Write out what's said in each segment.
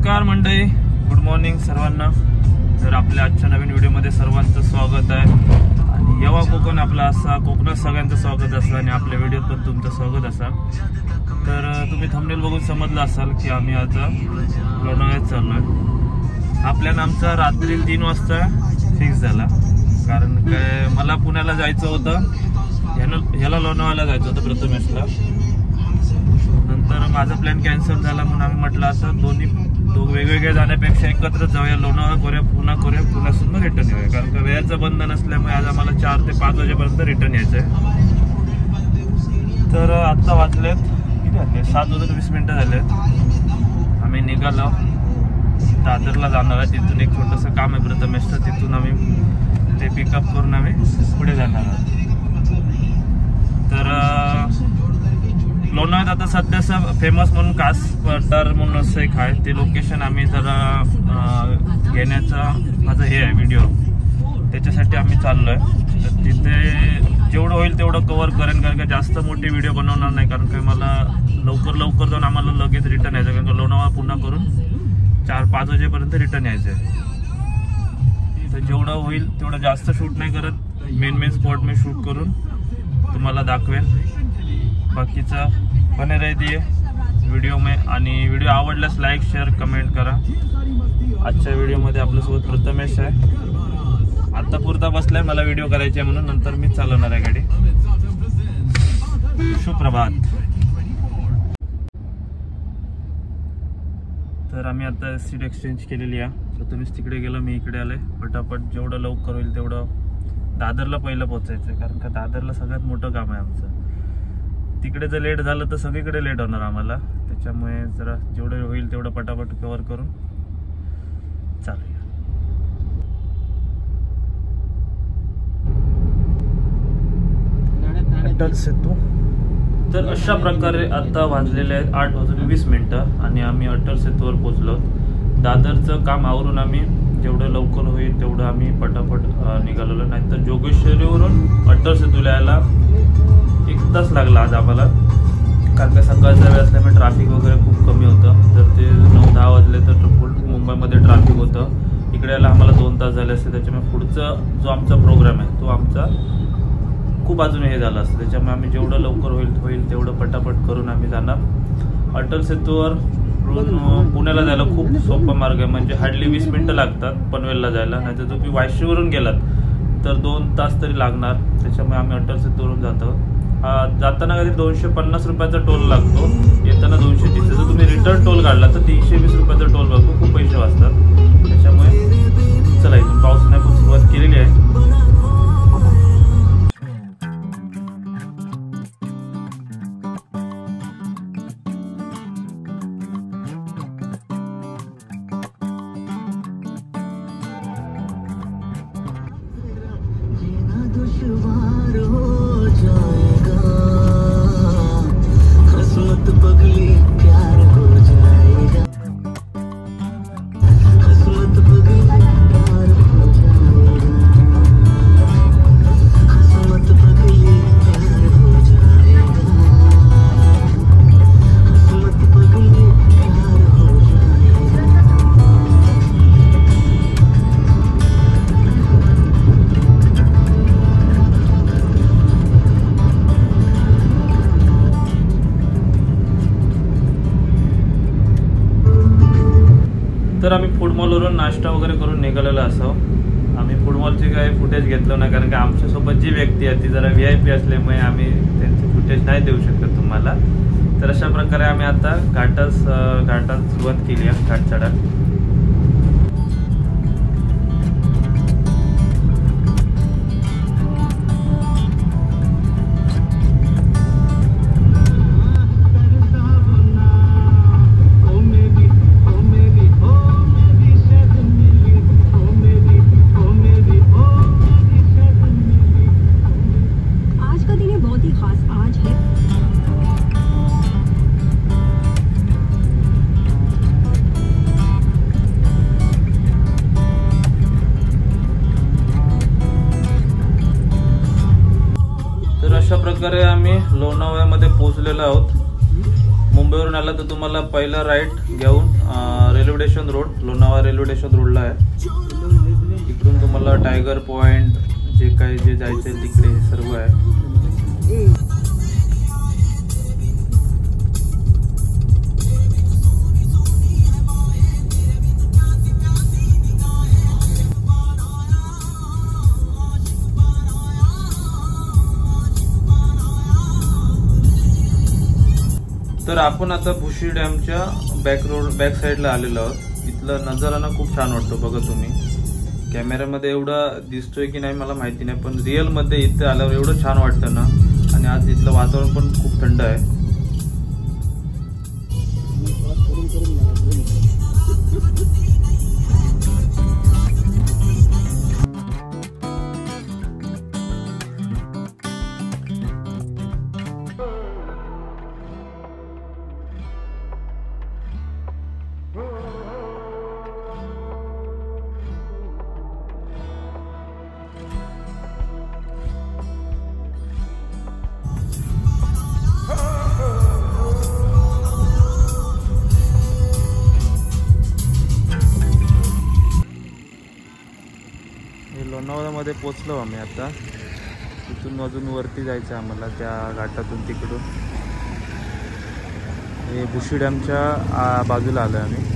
नमस्कार मंडळी, good morning सर्वांना। तर आपल्या आजच्या नवीन व्हिडिओमध्ये सर्वांचं स्वागत आहे। आणि येवा कोकण आपला असा, कोकणात सगळ्यांचं स्वागत असं आणि आपल्या व्हिडिओत पण तुमचं स्वागत असा। तर तुम्ही थंबनेल बघून समजलं असाल की आम्ही आता लोणावळ्यात चाललोय। हा प्लॅन आमचा रात्री 3 वाजता फिक्स झाला, कारण काय मला पुण्याला जायचं होतं, ह्याला लोणावळ्याला जायचं होतं प्रथमेशला। नंतर माझा प्लॅन कॅन्सल झाला म्हणून आम्ही म्हटलं आता दोन वेगवेगळे जाण्यापेक्षा एकत्र जाऊया, लोणावळा करूया, पुण्यासून मग रिटर्न येऊया। कारण का वेळेचं बंधन असल्यामुळे आज आम्हाला 4 ते 5 वाजेपर्यंत रिटर्न यायचं आहे। तर आता वाजलेत किती झाले, 7:20 झालेत। आम्ही निघालो, दादरला जाणार आहे। तिथून एक छोटंसं काम आहे प्रथमेशचं, तिथून आम्ही ते पिकअप करून आम्ही पुढे जाणार आहोत। तर लोणावळ्यात आता सध्या फेमस म्हणून कास पठार म्हणून असं एक आहे, ते लोकेशन आम्ही जरा घेण्याचा माझं हे आहे व्हिडिओ, त्याच्यासाठी आम्ही चाललो आहे। तर तिथे जेवढं होईल तेवढं कव्हर करेन, कारण का जास्त मोठी व्हिडिओ बनवणार नाही, कारण का मला लवकर जाऊन आम्हाला लगेच रिटर्न यायचं, कारण का लोणावळा पुन्हा करून 4-5 वाजेपर्यंत रिटर्न यायचं आहे। तर जेवढं होईल तेवढं जास्त शूट नाही करत, मेन स्पॉट मी शूट करून तुम्हाला दाखवेन। बाकीचा बने रहिए व्हिडिओ में, आणि व्हिडिओ आवडल्यास लाईक शेअर कमेंट करा। आजच्या व्हिडिओमध्ये आपल्यासोबत प्रथमेश आहे, आता पुरता बसलाय, मला व्हिडिओ करायचे म्हणून, नंतर मी चालवणार आहे गाडी। सुप्रभात। तर आम्ही आता सीट एक्सचेंज केलेली आहे, प्रथमेश तिकडे गेलो, मी इकडे आले। पटापट जेवढं लवकर होईल तेवढं दादरला पहिलं पोहोचायचं आहे, कारण का दादरला सगळ्यात मोठं काम आहे आमचं। तिकडे जर लेट झालं तर सगळीकडे लेट होणार आम्हाला, त्याच्यामुळे जरा जेवढं होईल तेवढं पटापट कव्हर करून चालूया। अटल सेतू। तर अशा प्रकारे आता वाजलेले आहेत 8:20 आणि आम्ही अटल सेतूवर पोहोचलो। दादरचं काम आवरून आम्ही जेवढं लवकर होईल तेवढं आम्ही पटापट निघालेलो, नाहीतर जोगेश्वरीवरून अटल सेतूला यायला 1 तास लागला आज आम्हाला, कारण का सकाळचा वेळ असल्यामुळे ट्रॅफिक वगैरे खूप कमी होतं। जर ते 9-10 वाजले तर फुल मुंबईमध्ये ट्रॅफिक होतं, इकडे यायला आम्हाला 2 तास झाले असते। त्याच्यामुळे पुढचा जो आमचा प्रोग्राम आहे तो आमचा खूप अजून हे झालं असतं, त्याच्यामुळे आम्ही जेवढं लवकर होईल तेवढं पटापट करून आम्ही जाणार। अटल सेतूवर पुण्याला जायला खूप सोपा मार्ग आहे, म्हणजे हार्डली 20 मिनिटं लागतात पनवेलला जायला, नाहीतर तुम्ही वाशीवरून गेलात तर 2 तास तरी लागणार। त्याच्यामुळे आम्ही अटल सेतूवरून जातो। जाताना कधी 250 रुपयाचा टोल लागतो, येताना 230। जर तुम्ही रिटर्न टोल काढला तर 320 रुपयाचा टोल लागतो, खूप पैसे वाचतात। त्याच्यामुळे चला, इथून पावसाने पण सुरुवात केलेली आहे। तर आम्ही फूड मॉलवरून नाश्ता वगैरे करून निघालेलो असो। आम्ही फूड मॉलचे काही फुटेज घेतलं नाही, कारण की आमच्यासोबत जी व्यक्ती आहे ती जरा VIP असल्यामुळे आम्ही त्यांचे फुटेज नाही देऊ शकत तुम्हाला। तर अशा प्रकारे आम्ही आता घाटात सुरुवात केली आहे, घाट चढा। अशा प्रकारे आम्ही लोणावळ्यामध्ये पोहोचलेलो आहोत। मुंबईवरून आला तर तुम्हाला पहिला राईट घेऊन railway station road, Lonavala railway station रोडला आहे. इकडून तुम्हाला टायगर पॉइंट जे काही जे जायचं आहे तिकडे हे सर्व आहे. तर आपण आता भुशी डॅमच्या बॅक साईडला आलेलो आहोत. इथला नजारा ना खूप छान वाटतो बघा तुम्ही. कॅमेऱ्यामध्ये एवढा दिसतोय की नाही मला माहिती नाही, पण रिअल मध्ये इथे आल्यावर एवढं छान वाटतं ना. आणि आज इथलं वातावरण पण खूप थंड आहे. लोणावळ्यामध्ये पोचलो आम्ही आता. तिथून अजून वरती जायचं आम्हाला त्या घाटातून तिकडून. हे भुशी डॅमच्या बाजूला आलो आम्ही.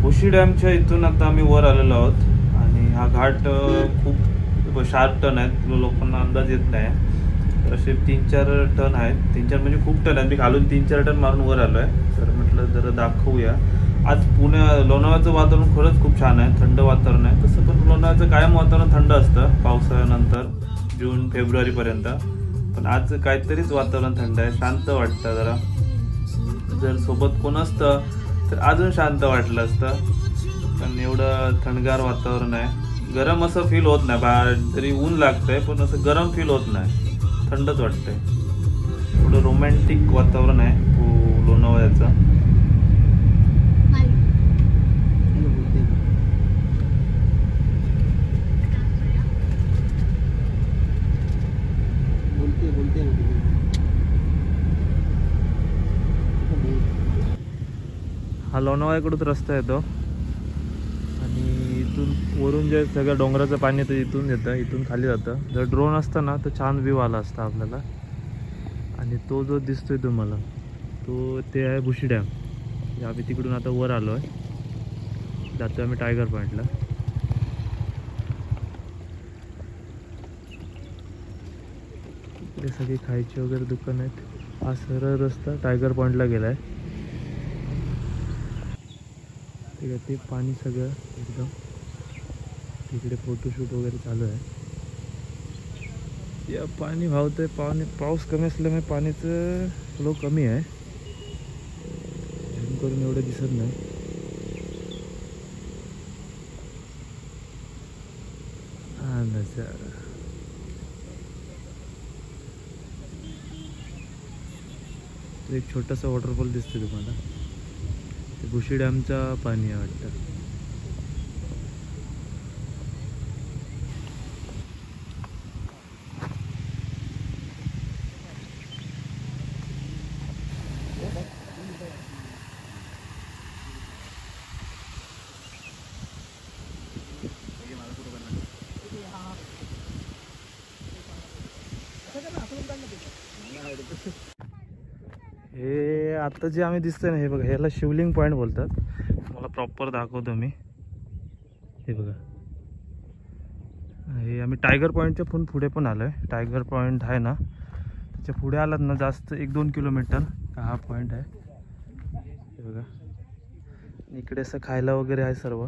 भुशी डॅमच्या इथून आता आम्ही वर आलेलो आहोत. आणि हा घाट खूप शार्प टर्न आहेत, लोकांना अंदाज येत नाही. असे 3-4 टर्न आहेत. 3-4 म्हणजे खूप टर्न आहेत. मी खालून 3-4 टर्न मारून वर आलो आहे. तर म्हटलं जरा दाखवूया. आज लोणावळ्याचं वातावरण खरंच खूप छान आहे, थंड वातावरण आहे. तसं पण लोणावळ्याचं कायम वातावरण थंड असतं पावसाळ्यानंतर जून फेब्रुवारीपर्यंत. पण आज काहीतरीच वातावरण थंड आहे, शांत वाटतं जरा. जर सोबत कोण असतं तर अजून शांत वाटलं असतं. पण एवढं थंडगार वातावरण आहे. गरम असं फील होत नाही. बाहेर जरी ऊन लागतंय पण असं गरम फील होत नाही, थंडच वाटतंय. एवढं रोमॅन्टिक वातावरण आहे लोणावळ्याचं. हा लोणावळ्याकडूनच रस्ता येतो. आणि इथून वरून जे सगळं डोंगराचं पाणी येतं इथून येतं, इथून खाली जातं. जर ड्रोन असतं ना तर छान व्ह्यू आला असता आपल्याला. आणि तो जो दिसतोय तुम्हाला ते आहे भुशी डॅम. आम्ही तिकडून आता वर आलो आहे. जातो आम्ही टायगर पॉईंटला. इकडे सगळी खायची वगैरे दुकान आहेत. हा सरळ रस्ता टायगर पॉईंटला गेला आहे. ते पाणी सगळं एकदम तिकडे फोटोशूट वगैरे चालू आहे. या पाणी वाहतंय. पाऊस कमी असल्यामुळे पाण्याचं फ्लो कमी आहे, झूम करून एवढं दिसत नाही. हा नजारा एक छोटासा वॉटरफॉल दिसतोय तुम्हाला. ते भुशी डॅमचा पाणी आहे वाटतं. हे आता जे आम्ही दिसतोय ना, हे बघा, ह्याला शिवलिंग पॉईंट बोलतात. तुम्हाला प्रॉपर दाखवतो मी. हे बघा, हे आम्ही टायगर पॉईंटच्या पुढे पण आलोय. टायगर पॉईंट आहे ना त्याच्या पुढे आलात ना जास्त 1-2 किलोमीटर हा पॉईंट आहे. हे बघा इकडे असं खायला वगैरे आहे सर्व.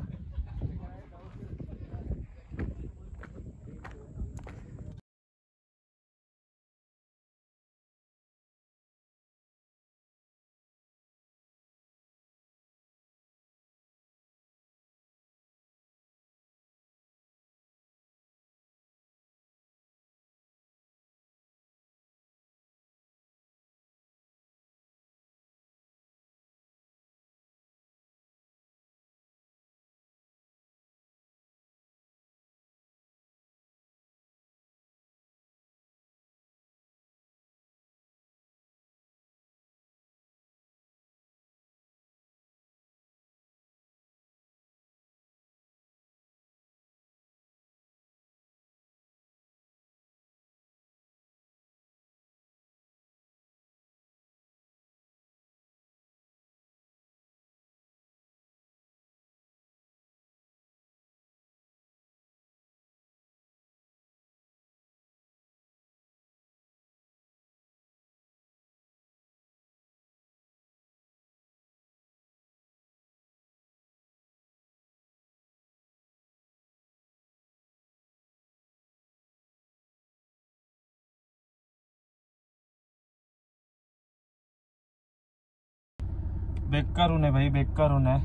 बेकार ऊन आहे भाई, बेकार ऊन आहे.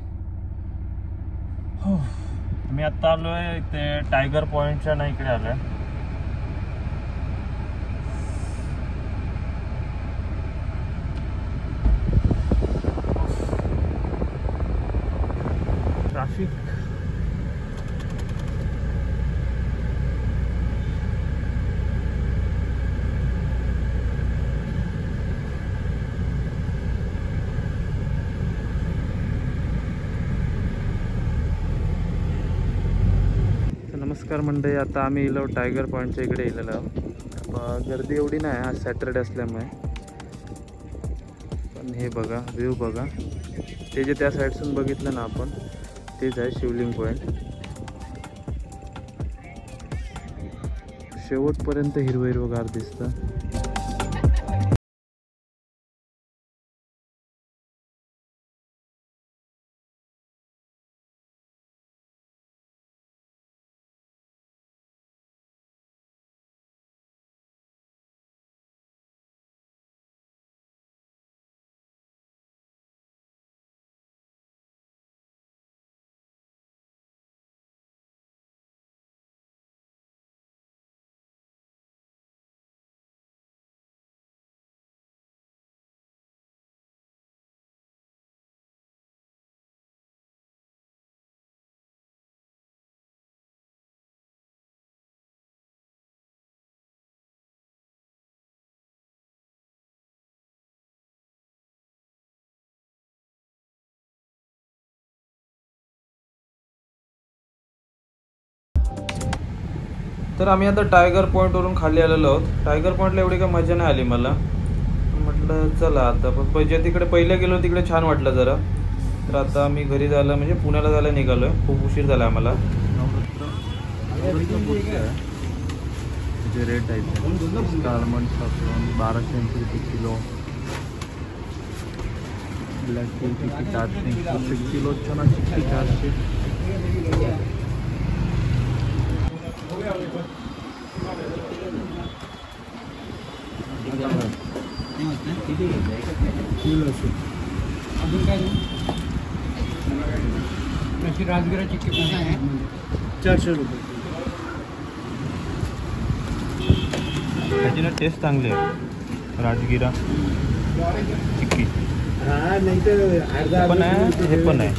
मी आता आलोय ते टायगर पॉइंटच्या ना इकडे आलोय. ट्रॅफिक नमस्कार मंडळी, आता आम्ही इलो टायगर पॉईंटच्या इकडे इलेलो आहोत. गर्दी एवढी नाही आज सॅटरडे असल्यामुळे. पण हे बघा व्ह्यू बघा, ते जे त्या साईडसून बघितलं ना आपण तेच आहे शिवलिंग पॉईंट. शेवटपर्यंत हिरवं हिरवंगार दिसतं. तर आम्ही आता टायगर पॉईंटवरून खाली आलेलो आहोत. टायगर पॉईंटला एवढी काही मजा नाही आली मला. म्हटलं चला आता पण तिकडे पहिले गेलो तिकडे छान वाटलं जरा. तर आता आम्ही घरी जायला म्हणजे पुण्याला जायला निघालो आहे. खूप उशीर झाला आम्हाला. जे रेट आहे आल्मंड साफरॉन 1280 रुपये किलो. ब्लॅक टी 400 किलो चना चिक्की 400. राजगिरा चिक्की 400 रुपये. त्याची ना टेस्ट चांगली आहे राजगिरा चिक्की. हाँ नहीं तो अर्धा पण आहे हे पण आहे.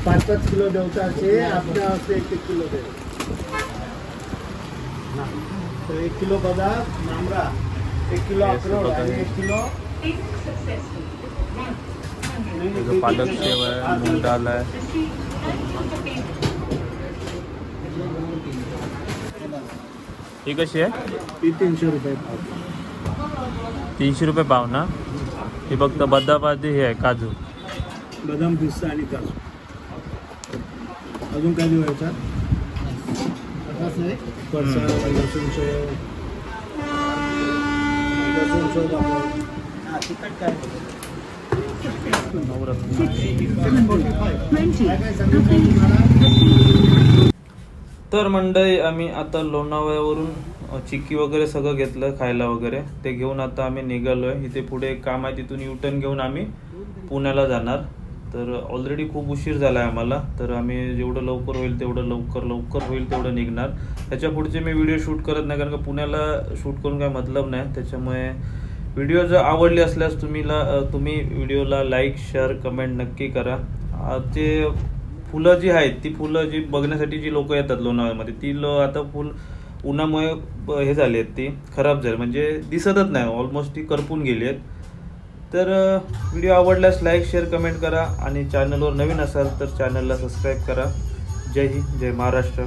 5-5 किलो देवता से आपल्या से 1 किलो दे. तो 1 किलो बदाम नामरा, 1 किलो अक्रोड आणि 1 किलो पालक शेव आहे, मूग डाल आहे. ही कशी आहे? 300 रुपये पाव. 300 रुपये पाव ना. हे फक्त बदाम आधी हे आहे काजू, बदाम पिस्ता आणि काजू. अजून काय देवायचा? लसूण हा तिखट काय तर मंडळी आम्ही आता लोणावळ्यावरून चिक्की वगैरे सगळं घेतलं खायला वगैरे, ते घेऊन आता आम्ही निघालोय. इथे पुढे एक काम आहे, तिथून युटर्न घेऊन आम्ही पुण्याला जाणार. तर ऑलरेडी खूप उशीर झाला आहे आम्हाला, तर आम्ही जेवढं लवकर होईल तेवढं लवकर होईल तेवढं निघणार. त्याच्या पुढचे मी व्हिडिओ शूट करत नाही, कारण का पुण्याला शूट करून काय मतलब नाही. त्याच्यामुळे व्हिडिओ जर आवडली असल्यास तुम्ही व्हिडिओला लाईक शेअर कमेंट नक्की करा. ते फुलं जी आहेत, ती फुलं जी बघण्यासाठी जी लोक येतात लोणावळ्यामध्ये, ती आता फुल उन्हामुळे हे झाली आहेत, ती खराब झाली, म्हणजे दिसतच नाही, ऑलमोस्ट ती करपून गेली आहेत. तर व्हिडिओ आवडल्यास लाईक शेअर कमेंट करा आणि चॅनलवर नवीन असाल तर चॅनलला सबस्क्राईब करा. जय हिंद, जय महाराष्ट्र.